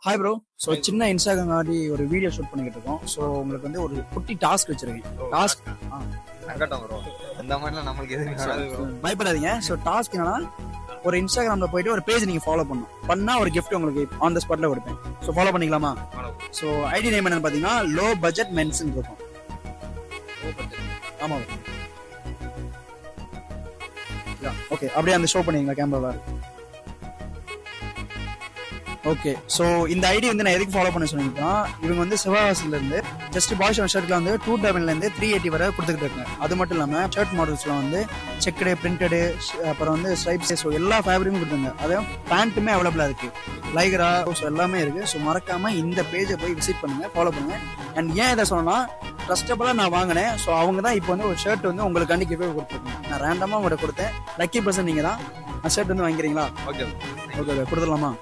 Hi bro. So சின்ன Instagram ஆடி ஒரு video shoot பண்ணிக்கிட்டு இருக்கோம். ஸோ உங்களுக்கு வந்து ஒரு குட்டி டாஸ்க் வச்சிருக்கேன். டாஸ்க் இந்த மாதிரிலாம் நம்மளுக்கு எதுவும் பயப்படாதீங்க. ஸோ டாஸ்க் என்னன்னா, ஒரு இன்ஸ்டாகிராம்ல போயிட்டு ஒரு பேஜ் நீங்க ஃபாலோ பண்ணா ஒரு கிஃப்ட் உங்களுக்கு ஆன் த ஸ்பாட்ல கொடுப்பேன். ஸோ ஃபாலோ பண்ணிக்கலாமா? ஸோ ஐடி நேம் என்னன்னு பாத்தீங்கன்னா லோ பட்ஜெட் மென்ஸ்ன்னு இருக்கும். ஆமா ஓகே, அப்படியே அந்த ஷோ பண்ணிங்களா கேமரால? ஓகே. ஸோ இந்த ஐடி வந்து நான் எதுக்கு ஃபாலோ பண்ண சொன்னீங்கன்னா, இவங்க வந்து சிவகாசில இருந்து ஜஸ்ட் பாய்ஸ் ஷர்ட்ல வந்து 2,700 380 வரை கொடுத்துக்கிட்டு இருக்காங்க. அது மட்டும் இல்லாமல் ஷர்ட் மாடல்ஸ்லாம் வந்து செக்குடு, பிரிண்டடு, அப்புறம் வந்து ஸ்ட்ரைப்ஸ், ஸோ எல்லா ஃபேப்ரிக்கும் கொடுத்துருங்க. அதாவது பேண்ட்டுமே அவைலபிளா இருக்கு, லைக்ரா, ஸோ எல்லாமே இருக்கு. ஸோ மறக்காம இந்த பேஜை போய் விசிட் பண்ணுங்க, ஃபாலோ பண்ணுங்க. அண்ட் ஏன் இதை சொன்னா, ட்ரஸ்டபுளா நான் வாங்கினேன். ஸோ அவங்க தான் இப்போ வந்து ஒரு ஷர்ட் வந்து உங்களுக்காண்டி கிஃப்ட் கொடுத்துருக்கேன். நான் ரேண்டமா உங்கள்கிட்ட கொடுத்தேன். லக்கி பர்சன் நீங்க தான். ஷர்ட் வந்து வாங்கிக்கிறீங்களா? ஓகே ஓகே கொடுத்துடலாமா?